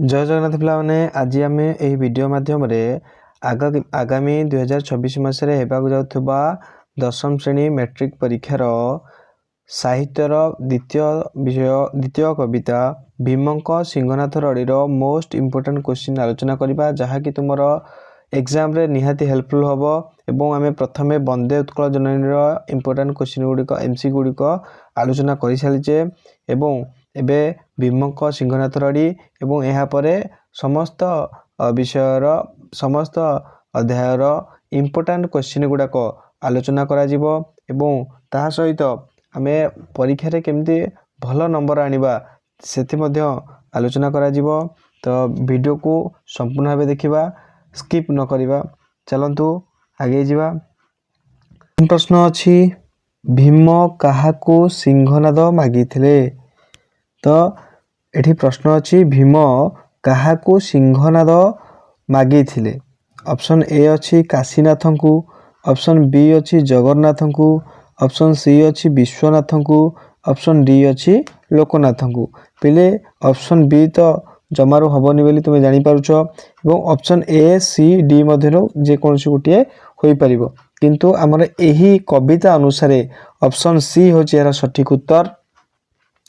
जय जगन्नाथ पिलाने आज आम यही वीडियो माध्यम आगामी 2024 मसीह होगा जाउथबा दशम श्रेणी मैट्रिक परीक्षार साहित्यर द्वितीय विषय द्वितीय कविता भीमंक सिंहनाथ रड़ीर मोस्ट इम्पोर्टेंट क्वेश्चन आलोचना करबा जहाँकि तुमर एग्जाम रे निहाती हेल्पफुल हम एवं आम प्रथमे वंदे उत्कल जननीर इम्पोर्टेंट क्वेश्चन गुड़िक एमसी गुड़िक आलोचना कर सारीचे एवं एबे भीमंक सिंहनाथ रड़ी एवं यापरे समस्त विषयर समस्त अध्यायर इम्पोर्टेंट क्वेश्चन गुड़ाक आलोचना करा जिवो एवं ता सहित आमे परीक्षा रे केमती भल नंबर आनिबा सेति मध्य आलोचना करा जिवो। तो वीडियो को संपूर्ण भाव देखिबा स्किप न करिबा। चलंतु आगे जिबा। प्रश्न अछि भीम काहाको सिंहनाद मागिथिले। तो एठी प्रश्न अछि भीम काहाको सिंहनाद मागिथिले। ऑप्शन ए अछि काशीनाथ को, ऑप्शन बी अछि जगन्नाथ को, ऑप्शन सी अछि विश्वनाथ को, ऑप्शन डी अछि लोकनाथ को। पहले ऑप्शन बी तो जमारो हबनी बोली तुम जानि पारुछ एवं ऑप्शन ए सी डी मध्यरो जे कोनसी गुटिए होई परिबो, किंतु हमर एही कविता अनुसार ऑप्शन सी होछि यार सठिक उत्तर।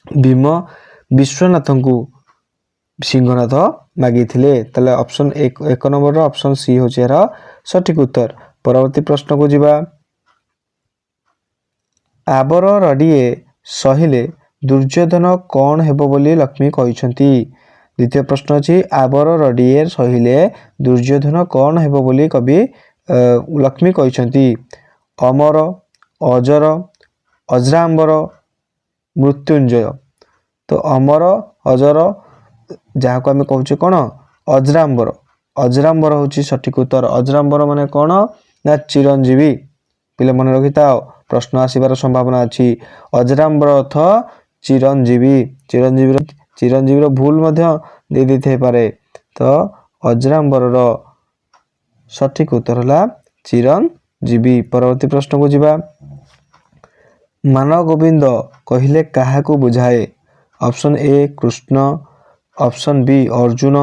भीम विश्वनाथ को सिंहनाद मागिथिले। तले ऑप्शन एक नंबर ऑप्शन सी होछि यार सठिक उत्तर। परवर्ती प्रश्न को जिबा। आबर रड़िए सहिले दुर्योधन कौन हेबो बोली लक्ष्मी कहिसंती। द्वितीय प्रश्न अछि आबर रड़िए सहिले दुर्योधन कौन हेबो बोली कवि लक्ष्मी कहिसंती। अमर, अजर, अजरांबर, मृत्युंजय। तो अमर अजर जहाँ को आम कहूँ कौन अजरांबर, अजरांबर हूँ सठिक उत्तर। अजरांबर माने कौन ना चिरंजीवी। पिले मन रखि था प्रश्न आसबार संभावना अच्छी। अजरांबर अर्थ चिरंजीवी। चिरंजीवी भूल दे दी पारे। तो अजरांबर सठिक उत्तर है चिरंजीवी। परवर्ती प्रश्न को जिबा। मान गोविंद कहले काहाकू बुझाए। Option A Krishna, option B Arjun,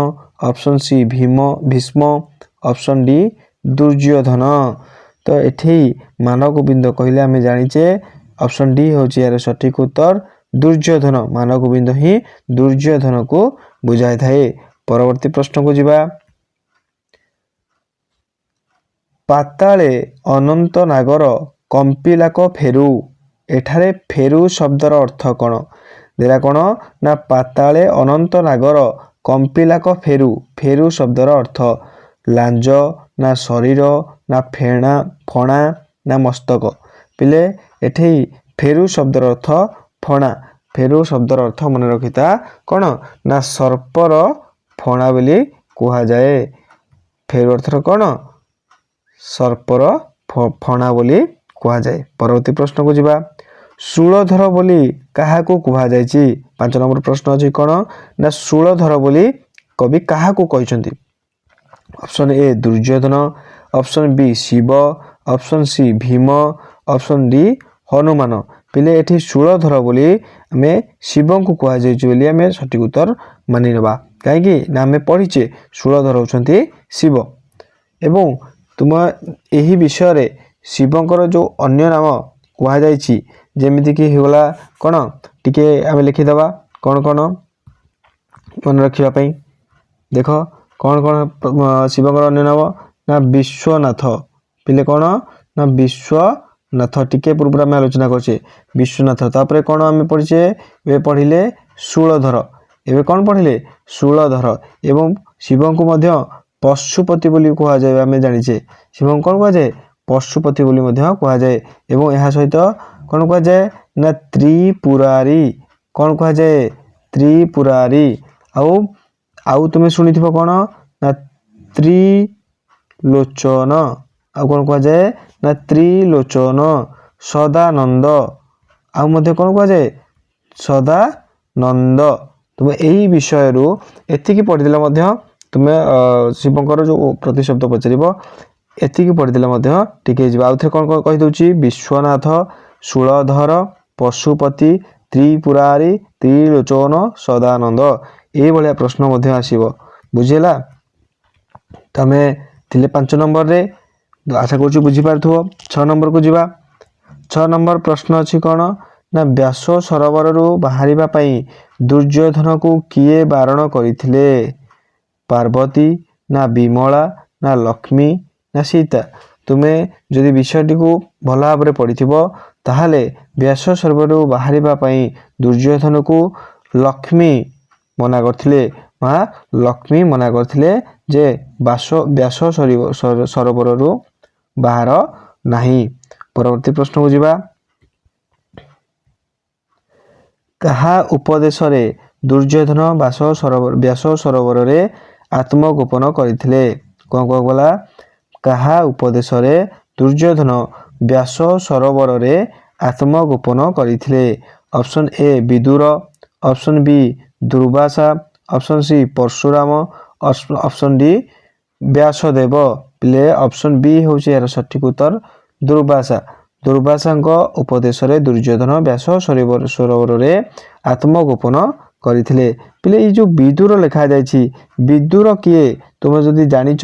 option C Bhishma, option D Duryodhan. तो एठी मान गोविंद कहले आम जानिचे ऑप्शन डी होची यार सठिक उत्तर दुर्योधन। मान गोविंद ही दुर्योधन को बुझाई थाए। परवर्ती प्रश्न को जिबा। पाताले अनंत नागर कंपिलाक फेरू। एठारे फेरू शब्दर अर्थ कौन देरा कौन ना पाताले अनंत नागर कंपिलाक फेरू। फेरू शब्दर अर्थ लांज ना शरीर ना फेणा फणा ना मस्तक। पिले एठी फेरू शब्दर अर्थ फणा। फेरू शब्दर अर्थ मन रखिता कौन ना सर्पर फणा बोली कहा जाए। फेरू अर्थ कौन सर्पर फणा बोली कहा जाए। परवर्ती प्रश्न को जिबा। शूलधर बोली काहाकू कहा जायछि। 5 नंबर प्रश्न अछि कौन ना शूलधर बोली कवि काहाकू कहिसंती। Option A Duryodhana, option B Shiva, option C Bhima, option D Hanuman. पिले एठी शूलधर बोली आमे शिव को कहा जायछि बोली आमे सठिक उत्तर मानि नेबा। काहे कि ना आमे पढिचे शूलधर होचंती शिव एवं तुम एही विषय रे शिवंकर जो अन्य नाम कहा जायछि जेमिति कि होला कोन टिके आमे लिखि दबा कोन कोन मन रखिबा पई। देखो कौन कौन शिवंकर अन्य नाम ना विश्वनाथ। पिले कौन ना विश्वनाथ टिके पूर्व में आलोचना करछे विश्वनाथ। तापरे कौन आमे पढ़िचे ए पढ़िले शूलधर। एबे कौन पढ़िले शूलधर एवं शिव को मध्य पशुपति बोली कहा जाए। आमे जानिचे शिव कौन कहा जाए पशुपति बोली मध्य कहा जाए एवं यह सहित कौन कहा जाए ना त्रिपुरारी। कौन कहा जाए त्रिपुरारी। आउ तुमे सुनिथिबो कौन ना त्रिलोचन। आउ कौन कहा जाए ना त्रिलोचन। सदानंद आउ मध्य कौन कहा जाए सदानंद। तुम यही विषय रु एतिकी पढ़िदेले मध्य तुमे शिवंकर जो प्रतिशब्द पचारिबो एतिकी पढ़िदेले मध्य ठीक हे जिबा। आउ थे कौन कहि दउची विश्वनाथ, शूलधर, पशुपति, त्रिपुरारी, त्रिलोचन, सदानंद। ଏଇଭଳିଆ ପ୍ରଶ୍ନ ମଧ୍ୟ ଆସିବ। ବୁଝିଲା? ତମେ ଥିଲେ 5 ନମ୍ବରରେ, ଆଶା କରୁଛି ବୁଝିପାରୁଥିବ। 6 ନମ୍ବରକୁ ଯିବା। 6 ନମ୍ବର ପ୍ରଶ୍ନ ଅଛି କ'ଣ ନା ବ୍ୟାସ ସରୋବରରୁ ବାହାରିବା ପାଇଁ ଦୁର୍ଯ୍ୟୋଧନକୁ କିଏ ବାରଣ କରିଥିଲେ? ପାର୍ବତୀ ନା ବିମଳା ନା ଲକ୍ଷ୍ମୀ ନା ସୀତା? ତୁମେ ଯଦି ବିଷୟଟିକୁ ଭଲ ଭାବରେ ପଢ଼ିଥିବ ତାହେଲେ ବ୍ୟାସ ସରୋବରରୁ ବାହାରିବା ପାଇଁ ଦୁର୍ଯ୍ୟୋଧନକୁ ଲକ୍ଷ୍ମୀ ମନା କରିଥିଲେ। ମା ଲକ୍ଷ୍ମୀ ମନା କରିଥିଲେ ଯେ ବ୍ୟାସ ସରୋବରରୁ ବାହାର ନାହିଁ। ପରବର୍ତ୍ତୀ ପ୍ରଶ୍ନକୁ ଯିବା। କାହା ଉପଦେଶରେ ଦୁର୍ଯ୍ୟୋଧନ ବ୍ୟାସ ସରୋବରରେ ଆତ୍ମଗୋପନ କରିଥିଲେ? କ'ଣ କୁହାଗଲା? କାହା ଉପଦେଶରେ ଦୁର୍ଯ୍ୟୋଧନ ବ୍ୟାସ ସରୋବରରେ ଆତ୍ମଗୋପନ କରିଥିଲେ? Option A Vidur, option B Durvasa, option C Parshuram, option D Vyasdev. ପିଲେ ଅପସନ୍ ବି ହେଉଛି ଏହାର ସଠିକ ଉତ୍ତର ଦୁର୍ବାସା। ଦୁର୍ବାସାଙ୍କ ଉପଦେଶରେ ଦୁର୍ଯ୍ୟୋଧନ ବ୍ୟାସ ସରୋବରରେ ଆତ୍ମଗୋପନ କରିଥିଲେ। ପିଲେ ଏଇ ଯେଉଁ ବିଦୁର ଲେଖାଯାଇଛି, ବିଦୁର କିଏ? ତୁମେ ଯଦି ଜାଣିଛ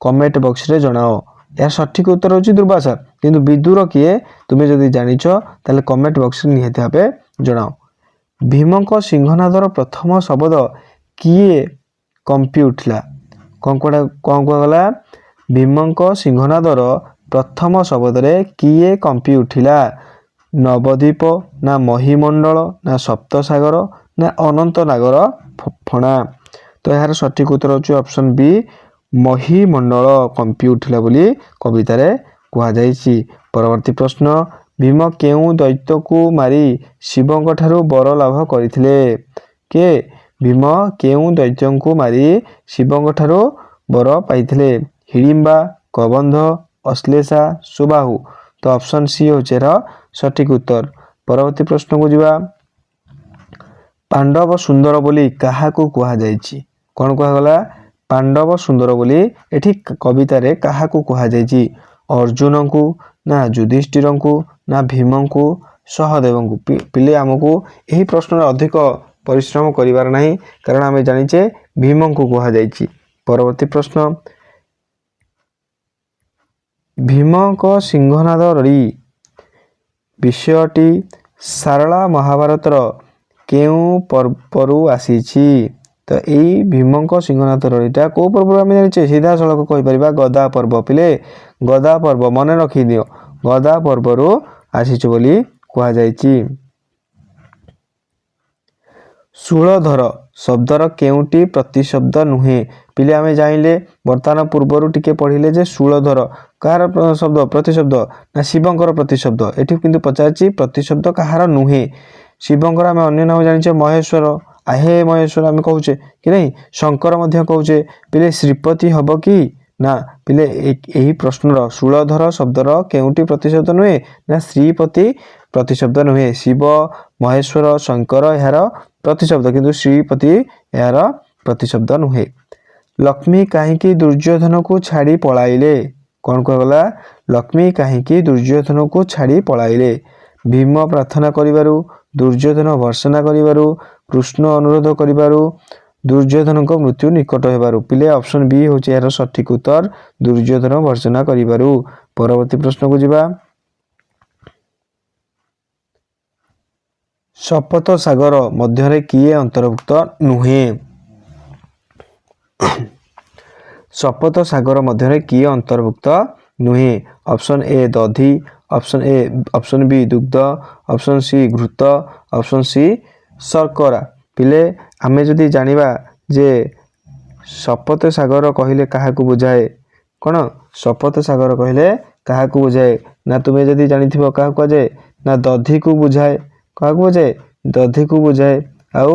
କମେଣ୍ଟ ବକ୍ସରେ ଜଣାଅ। ଏହା ସଠିକ ଉତ୍ତର ହେଉଛି ଦୁର୍ବାସା, କିନ୍ତୁ ବିଦୁର କିଏ ତୁମେ ଯଦି ଜାଣିଛ ତାହେଲେ କମେଣ୍ଟ ବକ୍ସରେ ନିହାତି ଭାବେ ଜଣାଅ। ଭୀମଙ୍କ ସିଂହନାଦର ପ୍ରଥମ ଶବ୍ଦ କିଏ କମ୍ପି ଉଠିଲା? କ'ଣ କୁହାଗଲା? ଭୀମଙ୍କ ସିଂହନାଦର ପ୍ରଥମ ଶବ୍ଦରେ କିଏ କମ୍ପି ଉଠିଲା? ନବଦ୍ୱୀପ ନା ମହିମଣ୍ଡଳ ନା ସପ୍ତସାଗର ନା ଅନନ୍ତ ନାଗର ଫଣା? ତ ଏହାର ସଠିକ ଉତ୍ତର ହେଉଛି ଅପସନ୍ ବି ମହିମଣ୍ଡଳ କମ୍ପି ଉଠିଲା ବୋଲି କବିତାରେ କୁହାଯାଇଛି। ପରବର୍ତ୍ତୀ ପ୍ରଶ୍ନ, ଭୀମ କେଉଁ ଦୈତ୍ୟକୁ ମାରି ଶିବଙ୍କ ଠାରୁ ବର ଲାଭ କରିଥିଲେ? କିଏ? ଭୀମ କେଉଁ ଦୈତ୍ୟଙ୍କୁ ମାରି ଶିବଙ୍କ ଠାରୁ ବର ପାଇଥିଲେ? ହିଡ଼ିମ୍ବା, କବନ୍ଧ, ଅଶ୍ଳେଷା, ସୁବାହୁ। ତ ଅପସନ୍ ସି ହେଉଛି ଏହାର ସଠିକ ଉତ୍ତର। ପରବର୍ତ୍ତୀ ପ୍ରଶ୍ନକୁ ଯିବା। ପାଣ୍ଡବ ସୁନ୍ଦର ବୋଲି କାହାକୁ କୁହାଯାଇଛି? କ'ଣ କୁହାଗଲା? ପାଣ୍ଡବ ସୁନ୍ଦର ବୋଲି ଏଠି କବିତାରେ କାହାକୁ କୁହାଯାଇଛି? ଅର୍ଜୁନଙ୍କୁ ନା ଯୁଧିଷ୍ଠିରଙ୍କୁ ନା ଭୀମଙ୍କୁ ସହଦେବଙ୍କୁ? ପିଲେ ଆମକୁ ଏହି ପ୍ରଶ୍ନରେ ଅଧିକ ପରିଶ୍ରମ କରିବାର ନାହିଁ, କାରଣ ଆମେ ଜାଣିଛେ ଭୀମଙ୍କୁ କୁହାଯାଇଛି। ପରବର୍ତ୍ତୀ ପ୍ରଶ୍ନ, ଭୀମଙ୍କ ସିଂହନାଦ ରଡ଼ି ବିଷୟଟି ସାରଳା ମହାଭାରତର କେଉଁ ପର୍ବରୁ ଆସିଛି? ତ ଏଇ ଭୀମଙ୍କ ସିଂହନାଦ ରଡ଼ିଟା କେଉଁ ପର୍ବରୁ ଆମେ ଜାଣିଛେ? ସିଧାସଳଖ କହିପାରିବା ଗଦା ପର୍ବ। ପିଲେ ଗଦା ପର୍ବ ମନେ ରଖିଦିଅ, ଗଦା ପର୍ବରୁ ଆସିଛି ବୋଲି କୁହାଯାଇଛି। ଶୂଳଧର ଶବ୍ଦର କେଉଁଟି ପ୍ରତିଶବ୍ଦ ନୁହେଁ? ପିଲେ ଆମେ ଜାଣିଲେ ବର୍ତ୍ତମାନ ପୂର୍ବରୁ ଟିକେ ପଢ଼ିଲେ ଯେ ଶୂଳଧର କାହାର ଶବ୍ଦ ପ୍ରତିଶବ୍ଦ? ନା ଶିବଙ୍କର ପ୍ରତିଶବ୍ଦ। ଏଠି କିନ୍ତୁ ପଚାରିଛି ପ୍ରତିଶବ୍ଦ କାହାର ନୁହେଁ। ଶିବଙ୍କର ଆମେ ଅନ୍ୟ ନାମ ଜାଣିଛେ ମହେଶ୍ୱର, ଆହେ ମହେଶ୍ୱର ଆମେ କହୁଛେ କି ନାହିଁ? ଶଙ୍କର ମଧ୍ୟ କହୁଛେ। ପିଲେ ଶ୍ରୀପତି ହବ କି? ନା। ପିଲେ ଏହି ପ୍ରଶ୍ନର ଶୂଳଧର ଶବ୍ଦର କେଉଁଟି ପ୍ରତିଶବ୍ଦ ନୁହେଁ? ନା ଶ୍ରୀପତି ପ୍ରତିଶବ୍ଦ ନୁହେଁ। ଶିବ, ମହେଶ୍ୱର, ଶଙ୍କର ଏହାର ପ୍ରତିଶବ୍ଦ, କିନ୍ତୁ ଶ୍ରୀପତି ଏହାର ପ୍ରତିଶବ୍ଦ ନୁହେଁ। ଲକ୍ଷ୍ମୀ କାହିଁକି ଦୁର୍ଯ୍ୟୋଧନକୁ ଛାଡ଼ି ପଳାଇଲେ? କ'ଣ କୁହାଗଲା? ଲକ୍ଷ୍ମୀ କାହିଁକି ଦୁର୍ଯ୍ୟୋଧନକୁ ଛାଡ଼ି ପଳାଇଲେ? ଭୀମ ପ୍ରାର୍ଥନା କରିବାରୁ, ଦୁର୍ଯ୍ୟୋଧନ ଭର୍ତ୍ସନା କରିବାରୁ, କୃଷ୍ଣ ଅନୁରୋଧ କରିବାରୁ, ଦୁର୍ଯ୍ୟୋଧନଙ୍କ ମୃତ୍ୟୁ ନିକଟ ହେବାରୁ? ପିଲେ ଅପସନ୍ ବି ହେଉଛି ଏହାର ସଠିକ ଉତ୍ତର ଦୁର୍ଯ୍ୟୋଧନ ଭର୍ତ୍ସନା କରିବାରୁ। ପରବର୍ତ୍ତୀ ପ୍ରଶ୍ନକୁ ଯିବା। ଶପଥ ସାଗର ମଧ୍ୟରେ କିଏ ଅନ୍ତର୍ଭୁକ୍ତ ନୁହେଁ? ଶପଥ ସାଗର ମଧ୍ୟରେ କିଏ ଅନ୍ତର୍ଭୁକ୍ତ ନୁହେଁ? Option A Dadhi, option B ଦୁଗ୍ଧ, ଅପସନ୍ ସି ଘୃତ, ଅପସନ୍ ସି ଶର୍କରା। ପିଲେ ଆମେ ଯଦି ଜାଣିବା ଯେ ଶପଥ ସାଗର କହିଲେ କାହାକୁ ବୁଝାଏ? କ'ଣ ଶପଥ ସାଗର କହିଲେ କାହାକୁ ବୁଝାଏ? ନା ତୁମେ ଯଦି ଜାଣିଥିବ କାହାକୁ କୁହାଯାଏ? ନା ଦଧିକୁ ବୁଝାଏ। କାହାକୁ ବୁଝାଏ? ଦଧିକୁ ବୁଝାଏ। ଆଉ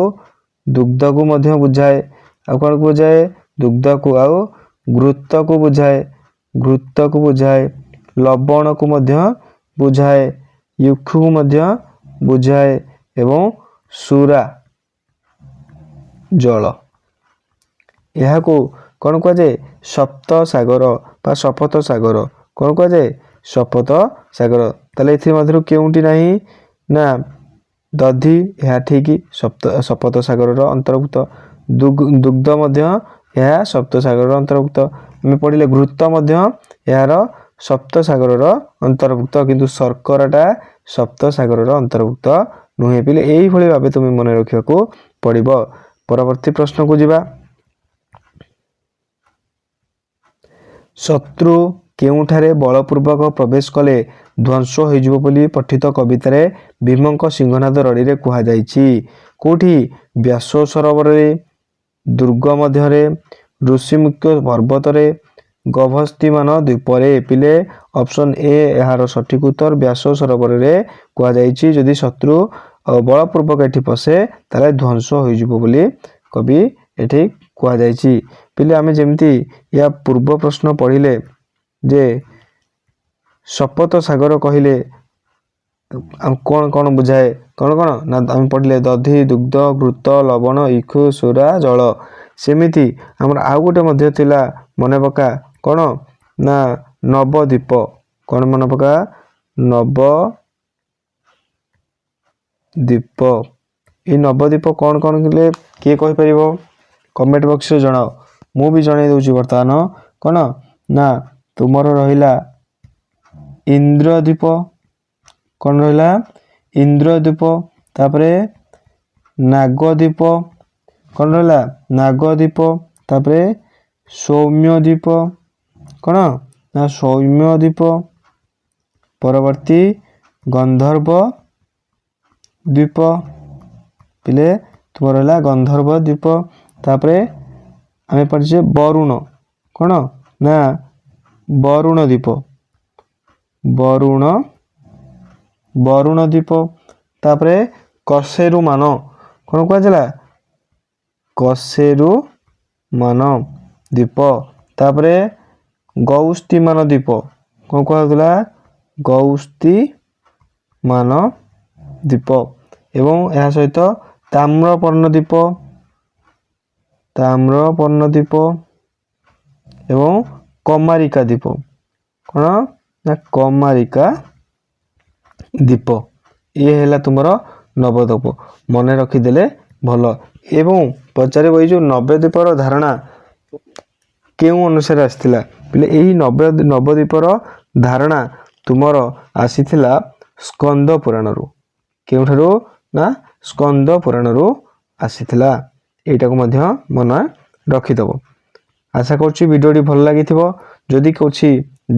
ଦୁଗ୍ଧକୁ ମଧ୍ୟ ବୁଝାଏ। ଆଉ କ'ଣ ବୁଝାଏ? ଦୁଗ୍ଧକୁ। ଆଉ ଘୃତକୁ ବୁଝାଏ। ଘୃତକୁ ବୁଝାଏ। ଲବଣକୁ ମଧ୍ୟ ବୁଝାଏ। ୟୁକ୍ଷୁକୁ ମଧ୍ୟ ବୁଝାଏ ଏବଂ ସୁରା ଜଳ। ଏହାକୁ କ'ଣ କୁହାଯାଏ? ସପ୍ତ ସାଗର ବା ଶପଥ ସାଗର। କ'ଣ କୁହାଯାଏ? ଶପଥ ସାଗର। ତାହେଲେ ଏଥିମଧ୍ୟରୁ କେଉଁଟି ନାହିଁ? ନା ଦଧି, ଏହା ଠିକ୍ ଶପଥ ସାଗରର ଅନ୍ତର୍ଭୁକ୍ତ। दुग्ध यह सप्तसागर अंतर्भुक्त आम पढ़ले घृत यार सप्तसागर अंतर्भुक्त किंतु शर्कराटा सप्तसागर अंतर्भुक्त नुहे पिले यही भाव तुम मन रखा पड़ो। परवर्ती प्रश्न को जीवा। शत्रु केउठारे बलपूर्वक प्रवेश कले ध्वंस हो पठित कवितार भीम सिंहनाद रड़ी रे कह कौटी व्यास सरोवर दुर्ग मध्य ऋषिमुख्य पर्वत गभस्तिमान द्वीपरे पिले ऑप्शन ए यार सठिक उत्तर व्यास सरोवर रे कह जदि शत्रु बलपूर्वक एठी पसे ताले ध्वंस हो कवि एठी कह पिले आमे जेमती या पूर्व प्रश्न पढ़िले जे शपथ सागर कहले कौन कौन बुझाए कौन कौन ना आम पढ़ले दधि दुग्ध घृत लवण इखु सुरा जल सेमिति आमर आउ गोटे मध्य थिला मने पका कौन ना नवद्वीप कौन मन पका नवद्वीप ये नवद्वीप कौन कौन किले किए कहि परिबो कमेंट बॉक्स रे जणाओ मु भी जणाई दउची वर्तमान कौन ना तुमर रहिला इंद्रद्वीप कौन रहिला इंद्रद्वीप तापरे नागद्वीप कौन रहिला नागद्वीप तापरे सौम्यद्वीप कौन ना सौम्यद्वीप परवर्ती गंधर्व द्वीप पिले तुम रहिला गंधर्व द्वीप तापरे आमे पढ़िछे वरुण कौन ना वरुण द्वीप वरुण द्वीप तापरे कसेरु मान कौन कहला कसेरु मान द्वीप तापरे गौस्ती मान द्वीप कौन कहला गौस्ती मान द्वीप एवं यह सहित ताम्रपर्ण द्वीप एवं कमारिका द्वीप कौन ना कमारिका द्वीप ये है तुमर नवद्वीप मन रखीदे भल एवं पचारे वही जो नवद्वीपर धारणा केउ अनुसार आसला बोले यही नवद्वीपर धारणा तुमर आसीथिला स्कंद पुराण केउठारू ना स्कंद पुराण आसीथिला एटा को मध्य मन रखिदब। आशा करुच्ची वीडियोटी भल लगी जदि कुछ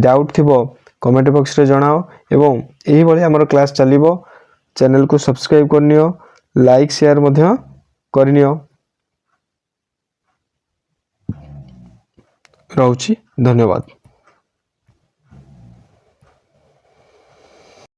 डाउट थिबो कमेंट बॉक्स रे जणाओ एवं यही भली हमर क्लास चलिबो चैनल को सब्सक्राइब करनियो लाइक शेयर मध्य करनियो रहउची धन्यवाद।